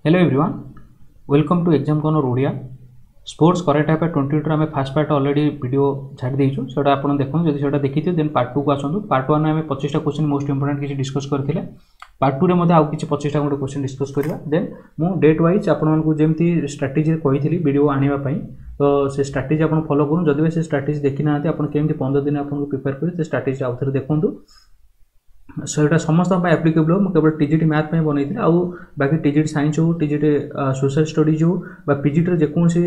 Hello everyone, welcome to exam corner Odia sports current affair 22 आम fast part already video छाड़ी देचु से आपन देखो जब से देखी देन पार्ट 2 को आसतु। पार्ट 1 में 25टा क्वेश्चन मोस्ट इंपोर्टेंट किसी डिस्कस करथिले। पार्ट 2 रे मध्ये आउ किछि 25टा गोटे क्वेश्चन डिस्कस करबा। देन मु डेट वाइज आपन मानकु जेमती स्ट्रेटजी रे कहिथिली वीडियो आनिबा पई, तो से स्ट्रेटजी आपन फॉलो करू। जदि भी से स्ट्रेटजी देखि नाते आपन केमती 15 दिन आपन को प्रिपेयर करी से स्ट्रेटजी आउ थरे देखंतु। सेटा समस्त एप्लिकेबल हो। केवल टीजीटी मैथ पे बनई आउ बाकी टीजीटी साइंस हो, टीजीटी सोशल स्टडीज हो बा पीजीटी रे जेकोसी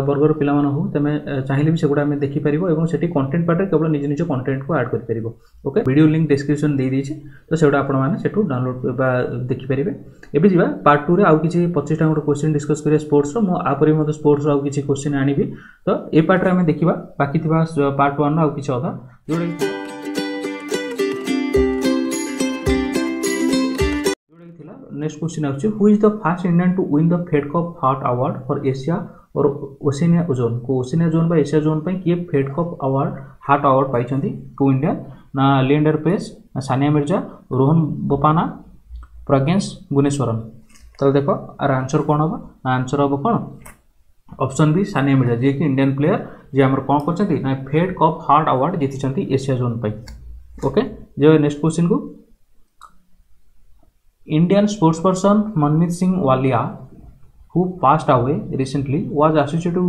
वर्गर पिला माने हो तमे चाहिले भी सेगुडा हमें देखि परिबो एवं सेठी कंटेंट पार्ट केवल निज निज कंटेंट को ऐड कर परिबो। ओके, वीडियो लिंक डिस्क्रिप्शन दे दीची, तो सेगुडा आपण माने सेठू डाउनलोड बा देखि परिबे। एबे जिबा पार्ट 2 रे आउ किछि 25टा गोटे क्वेश्चन डिस्कस करिया स्पोर्ट्स रो। मो आपर मते स्पोर्ट्स रो आउ किछि क्वेश्चन आनिबी, तो ए पार्ट रे हमें देखिबा। बाकी थिबा पार्ट 1 रो आउ किछि अधा जोडे नेक्स्ट क्वेश्चन आछि, who is the first Indian to win the Fed Cup heart award for Asia और ओशिनिया जोन को ओशिनिया जोन बा एशिया जोन पई किए Fed Cup award heart award पाइछंती को इंडिया ना लिएंडर पेस ना सानिया मिर्जा रोहन बोपाना प्रज्ञेश गुणेश्वरन। तो देखो आर आंसर कोन होबा ना आंसर होबो कोन ऑप्शन बी सानिया मिर्जा जे कि इंडियन प्लेयर जे हमर कोन करछंती ना फेड कप हार्ट अवार्ड जीतिछंती एशिया जोन पई। ओके, जे नेक्स्ट क्वेश्चन को Indian sportsperson Manmeet Singh Walia, who passed away recently, was associated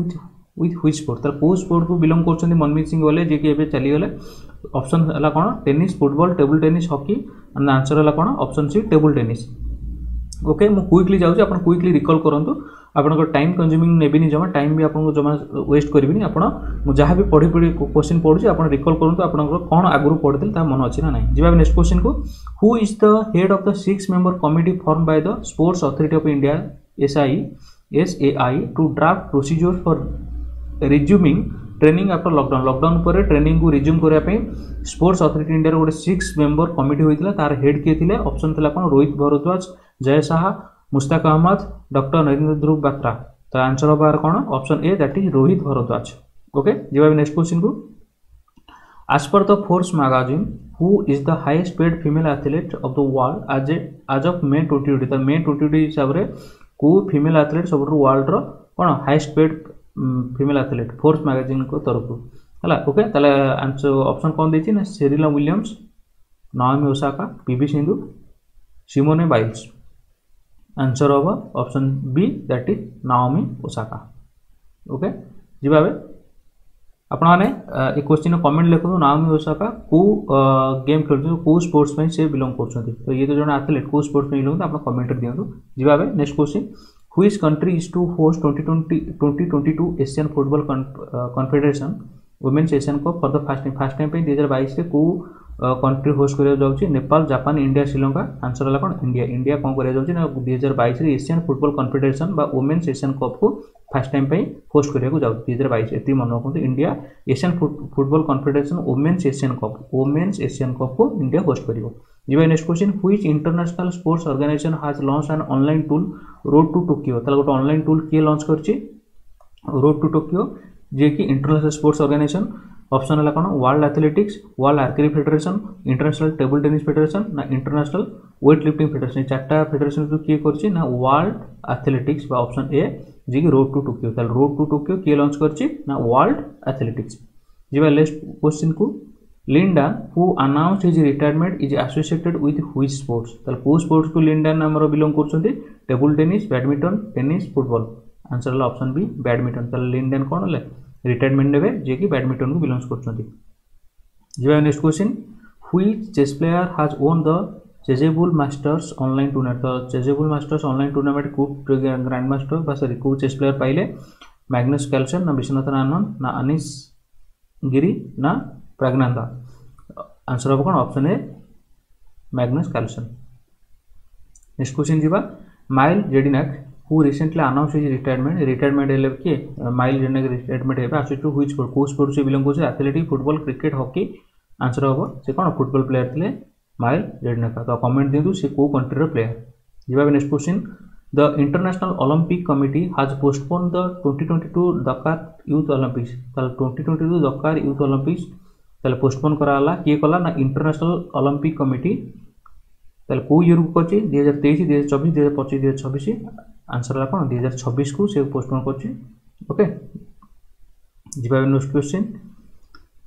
with which sport? तर को स्पोर्ट को बिलोंग करछन्ती मनमीत सिंह वाले जे कि एबे चली गले। ऑप्शन हला कोन tennis, football, table tennis, hockey and answer हला कोन option C table tennis. Okay, मु क्विकली जाउची, आपण क्विकली रिकॉल करंतु। आपनको टाइम कंज्यूमिंग नेबिनी जमा टाइम भी आपनको जमा वेस्ट करबिनी। आपण जहाँ भी पढ़ी क्वेश्चन पढुची आपण रिकॉल करंतु आपनको कोन आगुरु पढितल ता मन अछि ना नाही। जिबा नेक्स्ट क्वेश्चन को, who is the head of the 6 member committee form by the sports authority of India SAI to draft procedure for resuming training after lockdown. Lockdown पर ट्रेनिंग को रिज्यूम करिया पे स्पोर्ट्स अथॉरिटी इंडिया रो 6 member committee होइतिला। तार head किए थिले option थिला कोन रोहित भारद्वाज, जय साहा, मुश्ताक अहमद, डॉक्टर नरेंद्र ध्रुव बात्रा। तो आंसर होबार कोन option A that is Rohit Bhardwaj. Okay, जिबा नेक्स्ट क्वेश्चन को, as per the Forbes magazine, who is the highest paid female athlete of the world as of May 2020? तो May 2020 हिसाब रे को फीमेल एथलीट सब वर्ल्ड रो कोन highest paid female athlete Forbes magazine को तरफ हला। ओके, ताले आंसर ऑप्शन कोन देछि ना Serena Williams, Naomi Osaka, PV Sindhu, Simone Biles. Answer होबा option B that is Naomi Osaka. Okay, जिबाबे आपण माने ए क्वेश्चन कमेंट लिखो नाओमी ओसाका को गेम खेलु को स्पोर्ट्स में से बिलोंग करछथि। तो ये तो जण एथलीट को स्पोर्ट्स में बिलोंग आपण कमेंट रे दियंतु। जिबाबे next question, which country is to host 2022 Asian football confederation women's Asian cup for the first time पे 2022 रे को कंट्री होस्ट करिया जाउची? Nepal, Japan, India, Sri Lanka. Answer हला कोन इंडिया। इंडिया कोन करिया जाउची ना 2022 रे एशियन फुटबॉल कॉन्फेडरेशन बा वुमेन्स एशियन कप को फर्स्ट टाइम पे होस्ट करिया को जाउची 2022। एति मन रखु India Asian football confederation women's Asian cup को इंडिया होस्ट करिवो। जिबा next question, which international sports organisation has launch an online tool road to Tokyo? तला गोटे ऑनलाइन टूल के लॉन्च करछि रोड टू टोक्यो जे कि इंटरनेशनल स्पोर्ट्स ऑर्गेनाइजेशन। ऑप्शन है कौन world athletics, world archery federation, international table tennis federation ना international weight lifting federation. चार्टा फेडरेशन को किए करछि ना वर्ल्ड एथलेटिक्स बा ऑप्शन ए जे कि रोड टू टोक्यो। ताल रोड टू टोक्यो के लॉन्च करछि ना वर्ल्ड एथलेटिक्स। जिबा नेक्स्ट क्वेश्चन को, Lin Dan who announced his retirement is associated with which sports? ताल को स्पोर्ट्स को लिंडा नामरो बिलोंग करछन्ती? Table tennis, badminton, tennis, football. Answer है ऑप्शन बी बैडमिंटन। ताल लिंडन कोन ले रिटायरमेंट नेबे जे कि बैडमिंटन को बिलोंग्स करछन्ती। जिबा next question, which chess player has won the chessable masters online tournament? तो चेजेबुल मास्टर्स ऑनलाइन टूर्नामेंट को ग्रैंड मास्टर बा सॉरी को चेस प्लेयर पाइले? मैग्नस कार्लसन ना विश्वनाथन आनंद ना अनिश गिरी ना प्रज्ञानंदा। आंसर हो कोन option A Magnus Carlsen. Next question जिबा, Mile Jedinak who recently announced his retirement हेले के माइल जेडिनाक रिटायरमेंट हेबा associated to which sport? को स्पोर्ट से बिलोंग करछ? Athletics, football, cricket, hockey. Answer हो से कोन फुटबॉल प्लेयर थिले माइल जेडिनाक। तो कमेंट दिंतु से को कंट्री रो प्लेयर। जिबा next question, the international Olympic committee has postpone the 2022 Dakar youth Olympics. ताल 2022 दकार यूथ ओलंपिक्स ताल पोस्टपोन कराला किए कला ना इंटरनेशनल ओलंपिक कमिटी। ताल को ईयर को करछि 2023, 2024, 2025, 2026 आंसर है कौन 2026 को से पोस्टपोन कर। ओके जी next question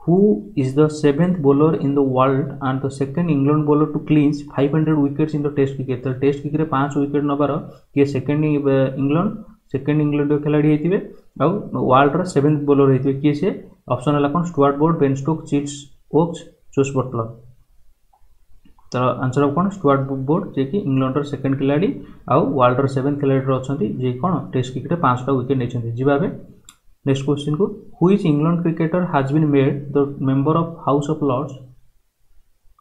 who is the 7th bowler in the world and the second England bowler to clinch 500 wickets in the test cricket। तो टेस्ट क्रिकेट 5 विकेट नबार किए सेकेंड इंग्लैंड खिलाड़ी होते वर्ल्ड रो 7th bowler होते किए से option है कौन Stuart Broad Ben Stokes Chris Woakes Jos Buttler. तो आंसर ऑफ कौन स्टुअर्ट बोर्ड जे कि इंग्लैंड रो सेकेंड खिलाड़ी आउ वर्ल्ड रो 7th खिलाड़ी अच्छा जे कौन टेस्ट क्रिकेट 5टा विकेट नहीं जी। नेक्स्ट क्वेश्चन को which England cricketer has been made the member of house of Lords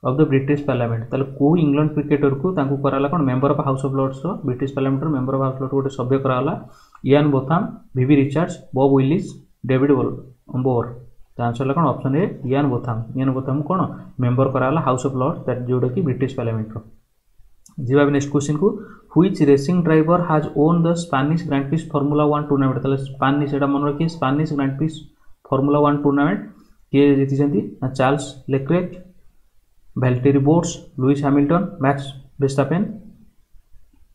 of the British parliament. ताले को इंग्लैंड क्रिकेटर को तांको कराला कोन member of house of Lords रो ब्रिटिश पार्लियामेंट रो मेंबर ऑफ हाउस लॉर्ड्स गोटे सभ्य कराला Ian Botham VV Richards Bob Willis David बोर। तो आंसर कौन ऑप्शन ए इयान बोथाम कौन मेंबर कराला हाउस ऑफ लॉर्ड्स दैट जोटा कि ब्रिटिश पार्लियामेंट रो जी। नेक्स्ट क्वेश्चन को which racing driver has won the Spanish grand prix formula 1 tournament. ताले स्पेनिश एटा मन रखिए Spanish grand prix formula 1 tournament किए जीति ना Charles Leclerc Valtteri Bottas Lewis Hamilton Max Verstappen.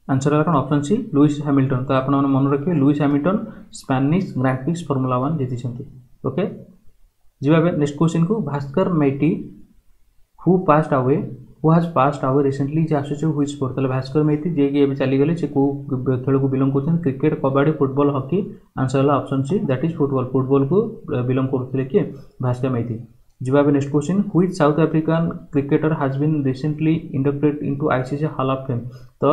Answer है कौन ऑप्शन सी लुइस हैमिल्टन। तो आप मन रखिए Lewis Hamilton Spanish grand prix formula 1 जीति। ओके जी नेक्स्ट क्वेश्चन को Bhaskar Maity who passed away who has passed away recently जे आसुचे व्हिच स्पोर्ट। ताले भास्कर मैती जे कि एबे चली गले से को खेल को बिलोंग करछन cricket kabaddi football hockey. Answer है option C that is football को बिलोंग करथले कि Bhaskar Maiti ji. Next question which South African cricketer has been recently inducted into ICC hall of fame. तो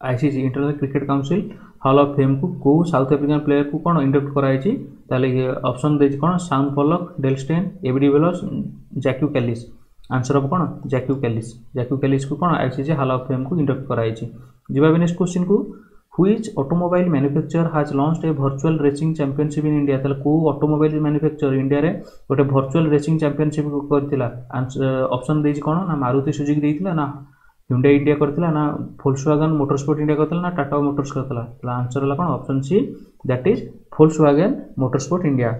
ICC international cricket council hall of fame को South African player को कौन induct कराई ताले ये ऑप्शन दे कौन Shaun Pollock Dale Steyn AB de Villiers Jacques Kallis. Answer of कौन जैक्यू कैलिस को कौन आईसीसी हॉल ऑफ फेम को इंडक्ट कराई जी। नेक्स्ट क्वेश्चन को which automobile manufacture has launched A virtual racing championship in India. ताले को ऑटोमोबाइल मैन्युफैक्चर इंडिया रे गोटे वर्चुअल रेसिंग चैंपियनशिप करथिला। ऑप्शन देछि कौन ना मारुति सुजुकी देथिला ना Hyundai इंडिया करथिला ना Volkswagen मोटरस्पोर्ट इंडिया करथिला ना टाटा मोटर्स करथिला। तो आंसर है कौन option C that is Volkswagen motorsport India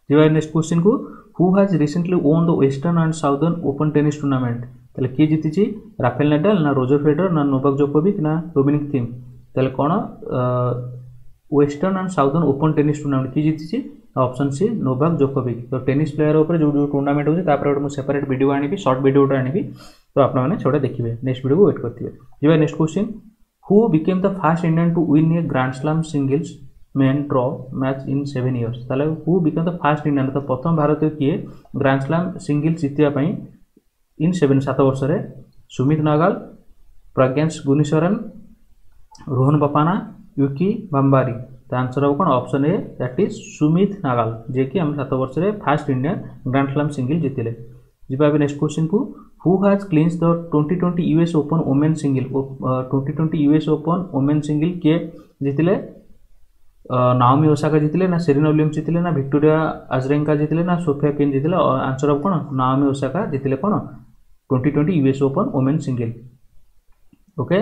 जी। नेक्स्ट क्वेश्चन को who has recently won the western and southern open tennis tournament. ताले किए जीति राफेल नाडाल ना रोजर फेडरर ना नोवाक जोकोविक ना डोमिनिक थीम। ताले कौन western and southern open tennis tournament किए जीति ऑप्शन सी नोवाक जोकोविक। तो टेनिस प्लेयर ऊपर जो टूर्नामेंट होची तापर गोटे सेपरेट वीडियो आनिबी शॉर्ट वीडियो आनिबी तो आप छोटा देखिए नेक्स्ट वीडियो को वेट करते जी। Next question who became the fast Indian to win a grand slam singles men draw match in 7 years। ताले who became the fast Indian तो प्रथम भारतीय किए ग्रैंड स्लैम सिंगल्स जीतिया इन 7 वर्ष रे सुमित नागाल प्रज्ञांश गुनीश्वरन रोहन बपाना यूकी बम्बारी। तो आंसर हो कौन option A that is Sumit Nagal जे कि हम 7 वर्ष रे fast Indian grand slam single जीतिले जी। नेक्स्ट क्वेश्चन को who has clinch the 2020 US open women single. 2020 US open women single किए जीतिले नाओमी ओसाका जीतिले ना सेरेना विलियम्स जीतिले ना विक्टोरिया अजरेंका जीतिले ना सोफिया केन जीतिले। आंसर ऑफ कौन नाओमी ओसाका जीतिले कौन 2020 US open women single. Okay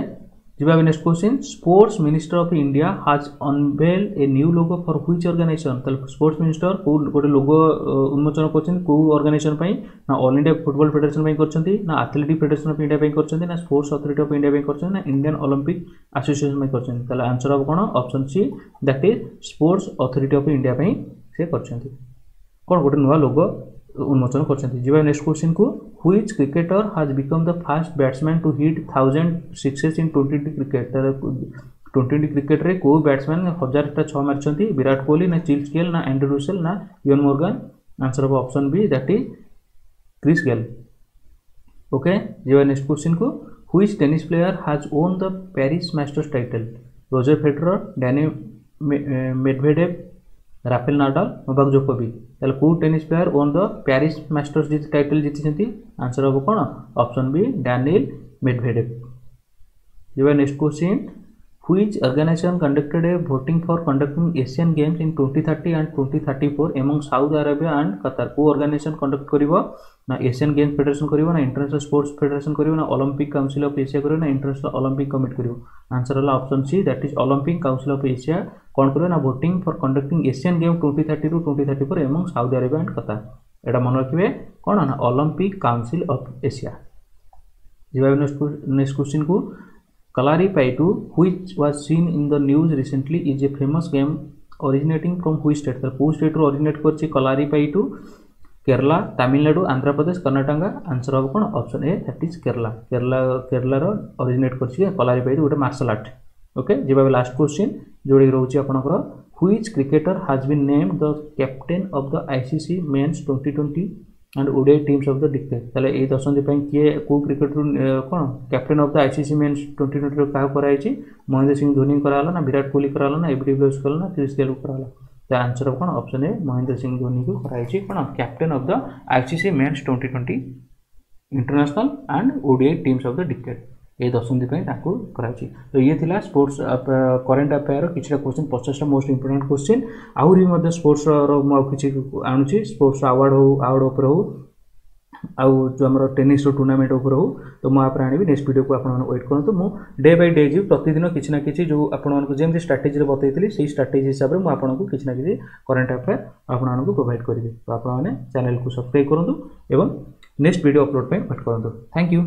जी। Next question sports minister of India has unveiled a new logo for which organisation. तो स्पोर्ट्स मिनिस्टर को गोटे लोगो उन्मोचन करछन को ऑर्गेनाइजेशन पई ना ऑल इंडिया फुटबॉल फेडरेशन पई करछन्ती ना एथलेटिक फेडरेशन ऑफ इंडिया पई करछन्ती ना स्पोर्ट्स अथॉरिटी ऑफ इंडिया पई करछन्ती ना इंडियन ओलंपिक एसोसिएशन पई करछन्ती। ताले आंसर ऑफ कोन option C that is sports authority of India पई से करछन्ती कोन गोटे नुवा लोगो उन्मोचन करछन्ती जी। नेक्स्ट क्वेश्चन को which cricketer has become the first batsman to hit 1000 sixes in 2020 cricket. 2020 cricket रे को बैट्समैन 1000टा 6 मारछन्ती विराट कोहली ना चिल्स गेल ना एंड्रू रुसेल ना Eoin Morgan. Answer of option B that is Chris Gayle. Okay जी। Next question को which tennis player has won the Paris Masters title. Roger Federer Daniil Medvedev Rafael Nadal Novak Djokovic. ताले को tennis player won the Paris Masters title जीति। Answer of कौन option B Daniil Medvedev जी। Next question which organisation conducted a voting for conducting Asian games in 2030 and 2034 among Saudi Arabia and Qatar. को organisation conduct करिवो ना Asian games federation करिवो ना international sports federation करिवो ना Olympic council of Asia करिवो ना international Olympic committee करिवो। Answer है option C that is Olympic council of Asia कौन करिवो ना voting for conducting Asian game 2030 to 2034 among Saudi Arabia and Qatar. एटा मन रखिबे कौन ना ओलंपिक काउंसिल ऑफ एशिया जी। नेक्स्ट क्वेश्चन को Kalaripayattu, which was seen in the news recently, is a famous game originating from which state? तर कोउ state रो ओरिजिनेट करछि Kalaripayattu? केरला, तमिलनाडु, आंध्र प्रदेश, कर्नाटक। आंसर हम कौन? Option A that is Kerala. Kerala रो ओरिजिनेट करछि Kalaripayattu गोटे मार्शल आर्ट। ओके जेबा लास्ट क्वेश्चन जोड़ी रहउछि आपनकर which cricketer has been named the captain of the ICC men's 2020 and ODI teams of the decade. ताले ए दशंधि पई किए को क्रिकेटर कोन captain of the ICC men's 2020 रो का कराई छि? महेंद्र सिंह धोनी कराला ना, विराट कोहली कराला ना, एबी डिविलियर्स कराला ना, क्रिस गेल कराला? द आंसर ऑफ कोन? ऑप्शन ए महेंद्र सिंह धोनी को कराई छि कोन captain of the ICC men's 2020 international and ODI teams of the decade. ये दशंधि कराई। तो ये थिला स्पोर्ट्स करेंट अफेयर किछटा क्वेश्चन 50 मोस्ट इंपोर्टेंट क्वेश्चन। आउरी मध्ये स्पोर्ट्स रो म किछि आनुछि स्पोर्ट्स अवार्ड ऊपर हो आउ जो हमर टेनिस रो टूर्नामेंट ऊपर हो। तो म आप आनिबि नेक्स्ट वीडियो को आपन वेट करंतु। मु डे बाय डे जी प्रतिदिन किछि ना किछि जो आपन को जेम स्ट्रेटजी रे बतैतली सेही स्ट्रेटजी हिसाब रे म आपन को किछि ना किछि करेंट अफेयर आपन को प्रोवाइड करिबि। तो आपन माने चैनल को सब्सक्राइब करंतु एवं नेक्स्ट वीडियो अपलोड पे वेट करंतु। Thank you.